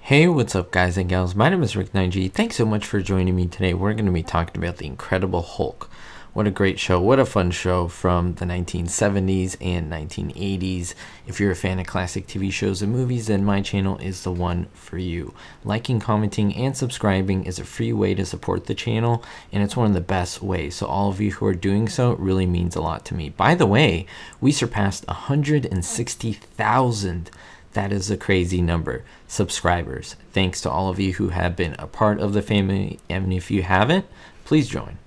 Hey, what's up guys and gals? My name is Rick 9G. Thanks so much for joining me today. We're going to be talking about The Incredible Hulk. What a great show. What a fun show from the 1970s and 1980s. If you're a fan of classic TV shows and movies, then my channel is the one for you. Liking, commenting, and subscribing is a free way to support the channel, and it's one of the best ways. So all of you who are doing so really means a lot to me. By the way, we surpassed 160,000. That is a crazy number. Subscribers. Thanks to all of you who have been a part of the family, and if you haven't, please join.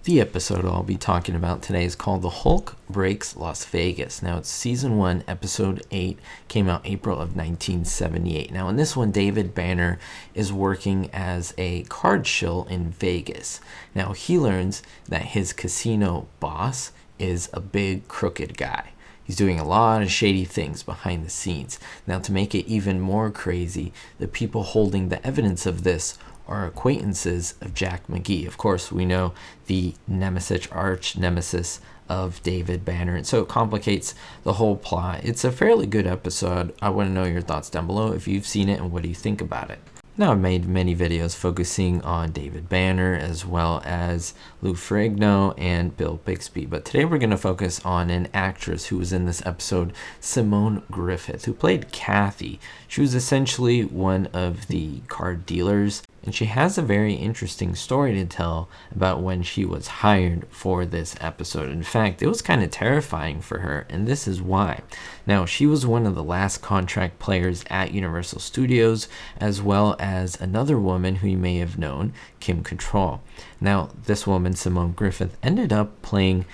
The episode I'll be talking about today is called The Hulk Breaks Las Vegas. Now, it's season 1, episode 8, came out April of 1978. Now, in this one, David Banner is working as a card shill in Vegas. Now, he learns that his casino boss is a big crooked guy. He's doing a lot of shady things behind the scenes. Now, to make it even more crazy, the people holding the evidence of this are acquaintances of Jack McGee. Of course, we know the nemesis, arch nemesis of David Banner, and so it complicates the whole plot. It's a fairly good episode. I want to know your thoughts down below if you've seen it and what do you think about it. Now, I've made many videos focusing on David Banner as well as Lou Ferrigno and Bill Bixby, but today we're going to focus on an actress who was in this episode, Simone Griffith, who played Kathy. She was essentially one of the card dealers, and she has a very interesting story to tell about when she was hired for this episode. In fact, it was kind of terrifying for her, and this is why. Now, she was one of the last contract players at Universal Studios, as well as another woman who you may have known, Kim Cattrall. Now, this woman, Simone Griffith, ended up playing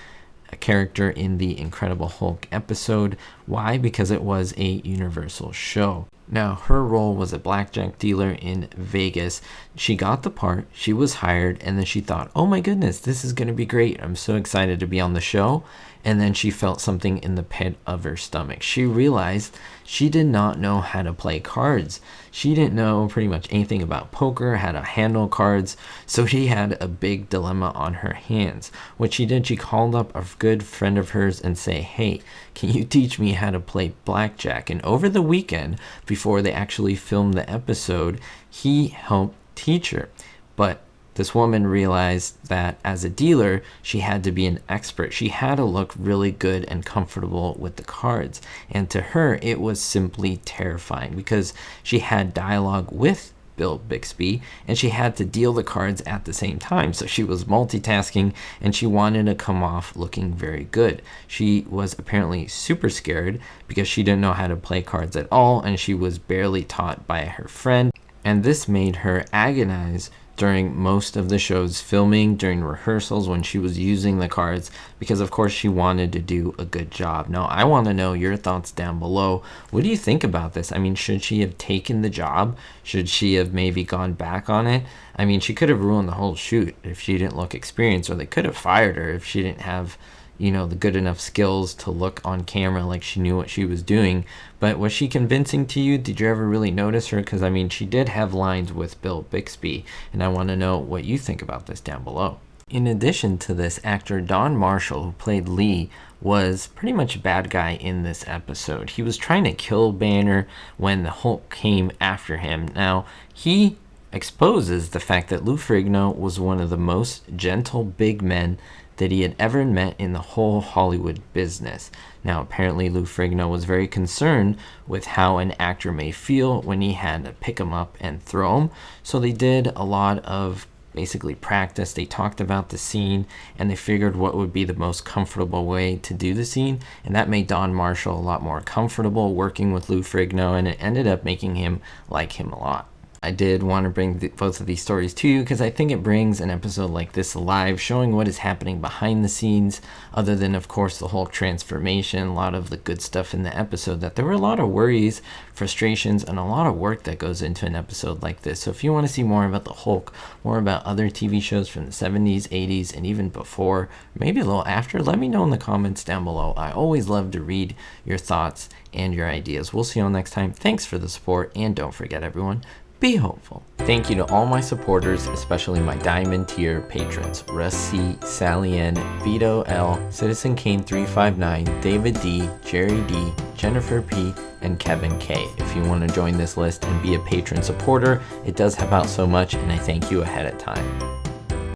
a character in the Incredible Hulk episode. Why? Because it was a Universal show. Now, her role was a blackjack dealer in Vegas. She got the part, she was hired, and then she thought, oh my goodness, this is going to be great. I'm so excited to be on the show. And then she felt something in the pit of her stomach. She realized she did not know how to play cards. She didn't know pretty much anything about poker, how to handle cards. So she had a big dilemma on her hands. What she did, she called up a good friend of hers and say, hey, can you teach me how to play blackjack? And over the weekend, before they actually filmed the episode, he helped teach her. But this woman realized that as a dealer, she had to be an expert. She had to look really good and comfortable with the cards. And to her, it was simply terrifying because she had dialogue with Bill Bixby and she had to deal the cards at the same time. So she was multitasking and she wanted to come off looking very good. She was apparently super scared because she didn't know how to play cards at all, and she was barely taught by her friend. And this made her agonize during most of the show's filming, during rehearsals, when she was using the cards, because of course she wanted to do a good job. Now, I want to know your thoughts down below. What do you think about this? I mean, should she have taken the job? Should she have maybe gone back on it? I mean, she could have ruined the whole shoot if she didn't look experienced, or they could have fired her if she didn't have, you know, the good enough skills to look on camera like she knew what she was doing. But was she convincing to you? Did you ever really notice her? Because, I mean, she did have lines with Bill Bixby, and I want to know what you think about this down below. In addition to this, actor Don Marshall, who played Lee, was pretty much a bad guy in this episode. He was trying to kill Banner when the Hulk came after him. Now, he exposes the fact that Lou Ferrigno was one of the most gentle big men that he had ever met in the whole Hollywood business. Now, apparently Lou Ferrigno was very concerned with how an actor may feel when he had to pick him up and throw him. So they did a lot of basically practice. They talked about the scene and they figured what would be the most comfortable way to do the scene, and that made Don Marshall a lot more comfortable working with Lou Ferrigno, and it ended up making him like him a lot. I did want to bring both of these stories to you because I think it brings an episode like this alive, showing what is happening behind the scenes, other than, of course, the whole transformation, a lot of the good stuff in the episode, that there were a lot of worries, frustrations, and a lot of work that goes into an episode like this. So if you want to see more about the Hulk, more about other TV shows from the 70s, 80s, and even before, maybe a little after, let me know in the comments down below. I always love to read your thoughts and your ideas. We'll see you all next time. Thanks for the support, and don't forget, everyone, be hopeful. Thank you to all my supporters, especially my Diamond tier patrons, Russ C, Sally N, Vito L, Citizen Kane 359, David D, Jerry D, Jennifer P, and Kevin K. If you want to join this list and be a patron supporter, it does help out so much, and I thank you ahead of time.